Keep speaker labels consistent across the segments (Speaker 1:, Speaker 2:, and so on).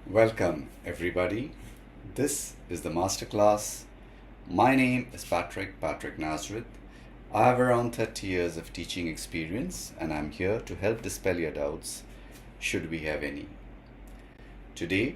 Speaker 1: Welcome, everybody. This is the MasterClass. My name is Patricknazareth. I have around 30 years of teaching experience, and I'm here to help dispel your doubts, should we have any. Today,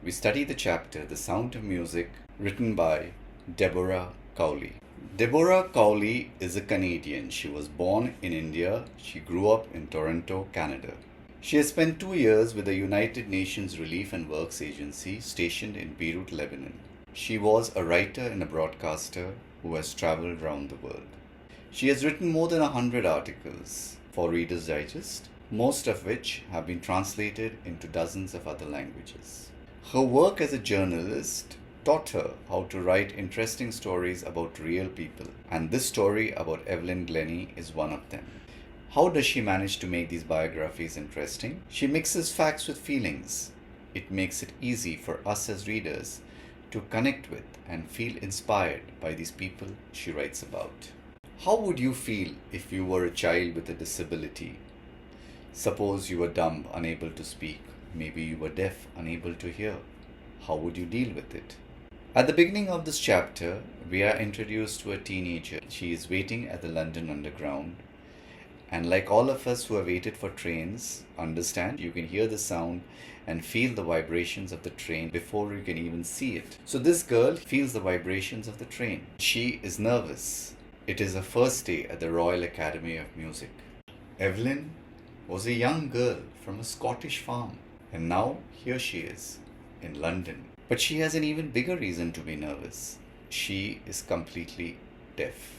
Speaker 1: we study the chapter The Sound of Music, written by Deborah Cowley. Deborah Cowley is a Canadian. She was born in India. She grew up in Toronto, Canada. She has spent 2 years with the United Nations Relief and Works Agency stationed in Beirut, Lebanon. She was a writer and a broadcaster who has traveled around the world. She has written more than 100 articles for Reader's Digest, most of which have been translated into dozens of other languages. Her work as a journalist taught her how to write interesting stories about real people, and this story about Evelyn Glennie is one of them. How does she manage to make these biographies interesting? She mixes facts with feelings. It makes it easy for us as readers to connect with and feel inspired by these people she writes about. How would you feel if you were a child with a disability? Suppose you were dumb, unable to speak. Maybe you were deaf, unable to hear. How would you deal with it? At the beginning of this chapter, we are introduced to a teenager. She is waiting at the London Underground. And like all of us who have waited for trains, understand, you can hear the sound and feel the vibrations of the train before you can even see it. So this girl feels the vibrations of the train. She is nervous. It is her first day at the Royal Academy of Music. Evelyn was a young girl from a Scottish farm, and now here she is in London. But she has an even bigger reason to be nervous. She is completely deaf.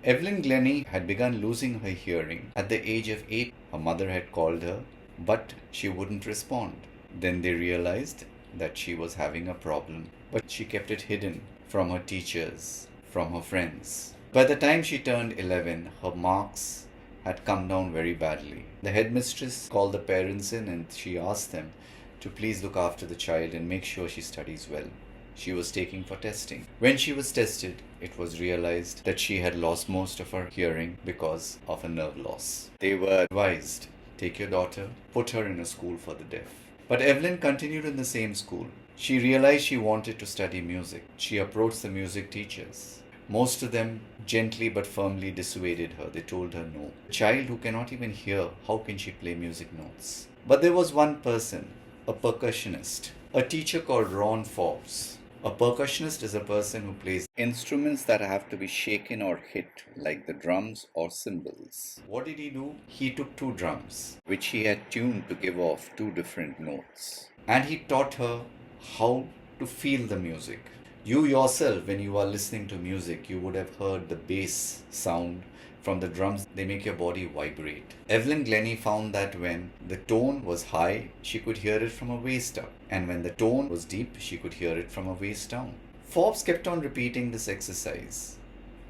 Speaker 1: Evelyn Glennie had begun losing her hearing at the age of 8. Her mother had called her, but she wouldn't respond. Then they realized that she was having a problem, but she kept it hidden from her teachers, from her friends. By the time she turned 11, her marks had come down very badly. The headmistress called the parents in and she asked them to please look after the child and make sure she studies well. She was taking for testing. When she was tested, it was realized that she had lost most of her hearing because of a nerve loss. They were advised, take your daughter, put her in a school for the deaf. But Evelyn continued in the same school. She realized she wanted to study music. She approached the music teachers. Most of them gently but firmly dissuaded her. They told her no. A child who cannot even hear, how can she play music notes? But there was one person, a percussionist, a teacher called Ron Forbes. A percussionist is a person who plays instruments that have to be shaken or hit, like the drums or cymbals. What did he do? He took 2 drums, which he had tuned to give off 2 different notes. And he taught her how to feel the music. You yourself, when you are listening to music, you would have heard the bass sound from the drums. They make your body vibrate. Evelyn Glennie found that when the tone was high, she could hear it from her waist up. And when the tone was deep, she could hear it from her waist down. Forbes kept on repeating this exercise.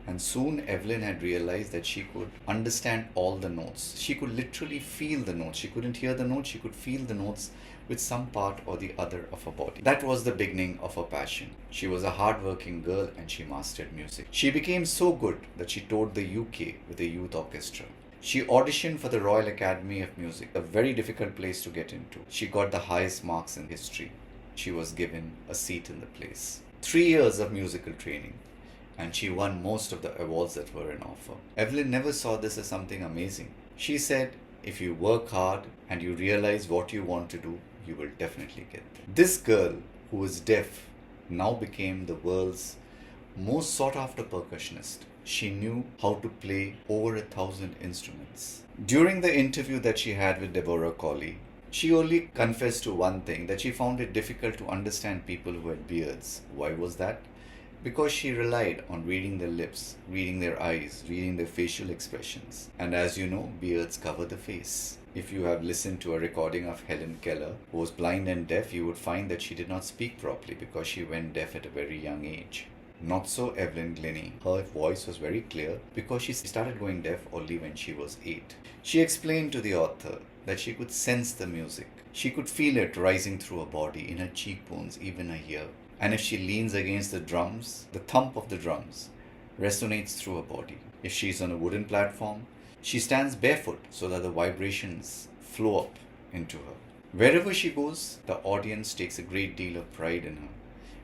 Speaker 1: And soon Evelyn had realized that she could understand all the notes. She could literally feel the notes. She couldn't hear the notes, she could feel the notes with some part or the other of her body. That was the beginning of her passion. She was a hard-working girl and she mastered music. She became so good that she toured the UK with a youth orchestra. She auditioned for the Royal Academy of Music, a very difficult place to get into. She got the highest marks in history. She was given a seat in the place. 3 years of musical training, and she won most of the awards that were in offer. Evelyn never saw this as something amazing. She said, if you work hard and you realize what you want to do, you will definitely get there. This girl, who was deaf, now became the world's most sought after percussionist. She knew how to play over 1,000 instruments. During the interview that she had with Deborah Cowley, she only confessed to one thing, that she found it difficult to understand people who had beards. Why was that? Because she relied on reading their lips, reading their eyes, reading their facial expressions. And as you know, beards cover the face. If you have listened to a recording of Helen Keller, who was blind and deaf, you would find that she did not speak properly because she went deaf at a very young age. Not so Evelyn Glennie. Her voice was very clear because she started going deaf only when she was 8. She explained to the author that she could sense the music. She could feel it rising through her body, in her cheekbones, even her ear. And if she leans against the drums, the thump of the drums resonates through her body. If she's on a wooden platform, she stands barefoot so that the vibrations flow up into her. Wherever she goes, the audience takes a great deal of pride in her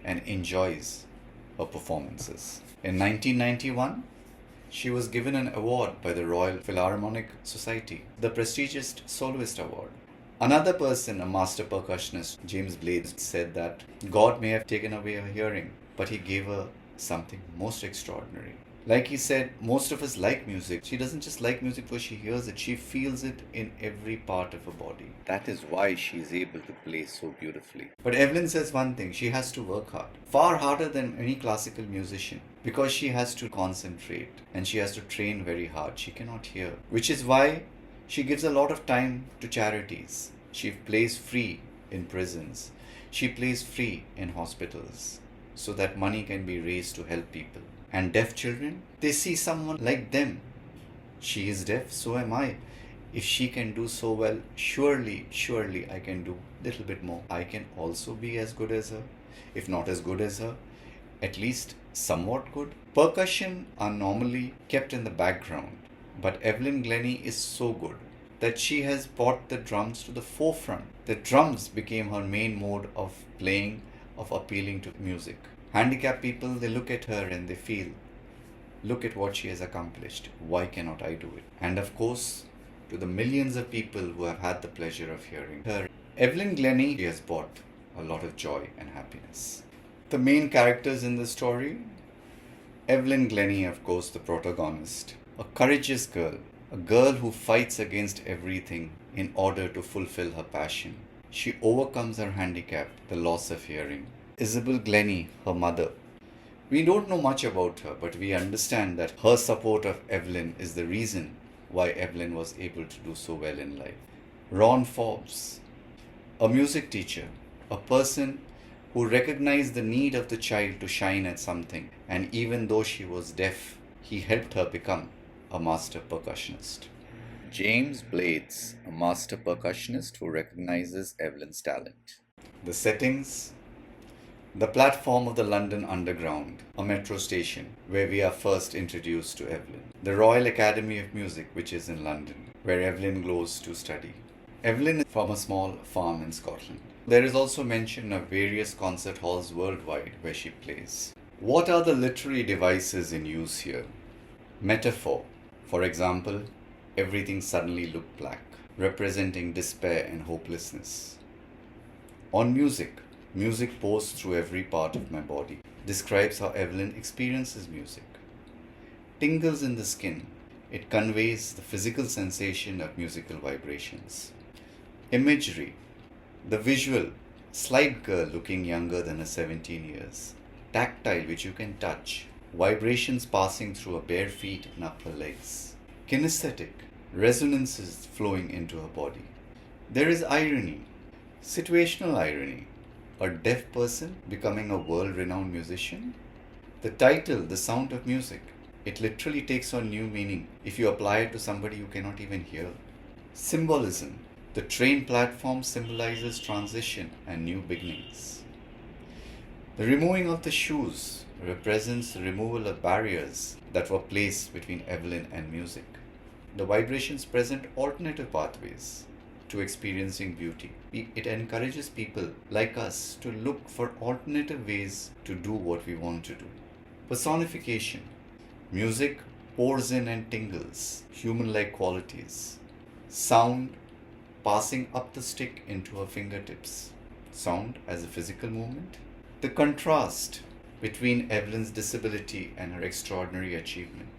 Speaker 1: and enjoys her performances. In 1991, she was given an award by the Royal Philharmonic Society, the prestigious Soloist Award. Another person, a master percussionist, James Blades, said that God may have taken away her hearing, but he gave her something most extraordinary. Like he said, most of us like music. She doesn't just like music because she hears it, she feels it in every part of her body. That is why she is able to play so beautifully. But Evelyn says one thing, she has to work hard. Far harder than any classical musician. Because she has to concentrate and she has to train very hard. She cannot hear. Which is why she gives a lot of time to charities. She plays free in prisons. She plays free in hospitals so that money can be raised to help people. And deaf children, they see someone like them. She is deaf, so am I. If she can do so well, surely I can do a little bit more. I can also be as good as her. If not as good as her, at least somewhat good. Percussion are normally kept in the background, but Evelyn Glennie is so good that she has brought the drums to the forefront. The drums became her main mode of playing, of appealing to music. Handicapped people, they look at her and they feel, look at what she has accomplished. Why cannot I do it? And of course, to the millions of people who have had the pleasure of hearing her, Evelyn Glennie has brought a lot of joy and happiness. The main characters in the story, Evelyn Glennie, of course, the protagonist, a courageous girl, a girl who fights against everything in order to fulfill her passion. She overcomes her handicap, the loss of hearing. Isabel Glennie, her mother. We don't know much about her, but we understand that her support of Evelyn is the reason why Evelyn was able to do so well in life. Ron Forbes, a music teacher, a person who recognized the need of the child to shine at something, and even though she was deaf, he helped her become a master percussionist. James Blades, a master percussionist who recognizes Evelyn's talent. The settings: the platform of the London Underground, a metro station, where we are first introduced to Evelyn. The Royal Academy of Music, which is in London, where Evelyn goes to study. Evelyn is from a small farm in Scotland. There is also mention of various concert halls worldwide where she plays. What are the literary devices in use here? Metaphor. For example, everything suddenly looked black, representing despair and hopelessness. On music, music pours through every part of my body, describes how Evelyn experiences music. Tingles in the skin, it conveys the physical sensation of musical vibrations. Imagery, the visual, slight girl looking younger than her 17 years. Tactile, which you can touch, vibrations passing through her bare feet and up her legs. Kinesthetic, resonances flowing into her body. There is irony, situational irony. A deaf person becoming a world-renowned musician? The title, The Sound of Music, it literally takes on new meaning if you apply it to somebody you cannot even hear. Symbolism, the train platform symbolizes transition and new beginnings. The removing of the shoes represents the removal of barriers that were placed between Evelyn and music. The vibrations present alternative pathways to experiencing beauty. It encourages people like us to look for alternative ways to do what we want to do. Personification. Music pours in and tingles, human-like qualities. Sound passing up the stick into her fingertips. Sound as a physical movement. The contrast between Evelyn's disability and her extraordinary achievement.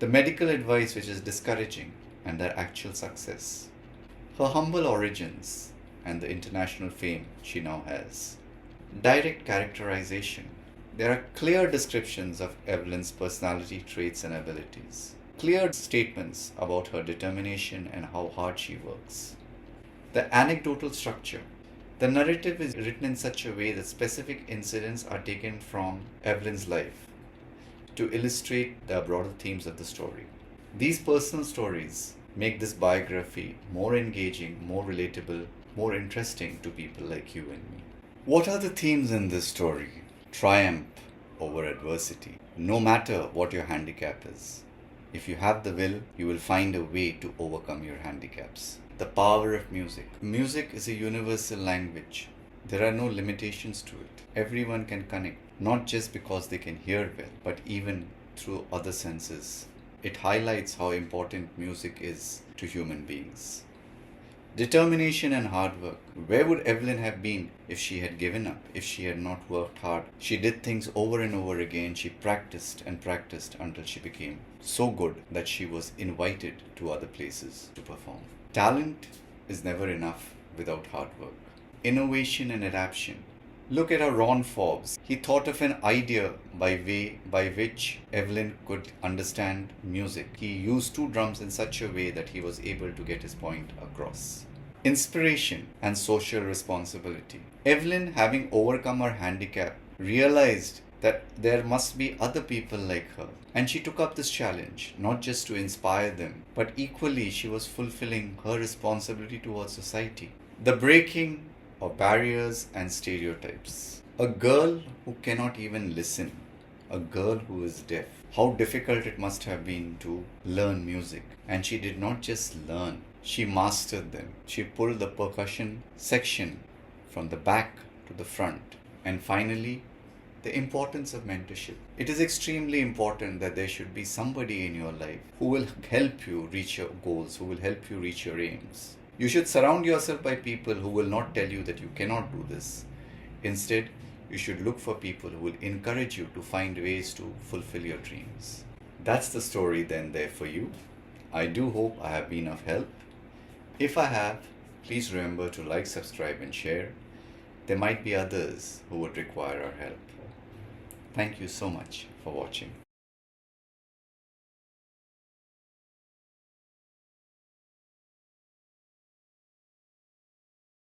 Speaker 1: The medical advice which is discouraging and her actual success. Her humble origins and the international fame she now has. Direct characterization. There are clear descriptions of Evelyn's personality traits and abilities. Clear statements about her determination and how hard she works. The anecdotal structure. The narrative is written in such a way that specific incidents are taken from Evelyn's life to illustrate the broader themes of the story. These personal stories make this biography more engaging, more relatable, more interesting to people like you and me. What are the themes in this story? Triumph over adversity. No matter what your handicap is, if you have the will, you will find a way to overcome your handicaps. The power of music. Music is a universal language. There are no limitations to it. Everyone can connect, not just because they can hear well, but even through other senses. It highlights how important music is to human beings. Determination and hard work. Where would Evelyn have been if she had given up, if she had not worked hard? She did things over and over again. She practiced and practiced until she became so good that she was invited to other places to perform. Talent is never enough without hard work. Innovation and adaptation. Look at our Ron Forbes. He thought of an idea by which Evelyn could understand music. He used two drums in such a way that he was able to get his point across. Inspiration and social responsibility. Evelyn, having overcome her handicap, realized that there must be other people like her. And she took up this challenge, not just to inspire them, but equally she was fulfilling her responsibility towards society. The breaking of barriers and stereotypes. A girl who cannot even listen, a girl who is deaf. How difficult it must have been to learn music. And she did not just learn, she mastered them. She pulled the percussion section from the back to the front. And finally, the importance of mentorship. It is extremely important that there should be somebody in your life who will help you reach your goals, who will help you reach your aims. You should surround yourself by people who will not tell you that you cannot do this. Instead, you should look for people who will encourage you to find ways to fulfill your dreams. That's the story then there for you. I do hope I have been of help. If I have, please remember to like, subscribe and share. There might be others who would require our help. Thank you so much for watching.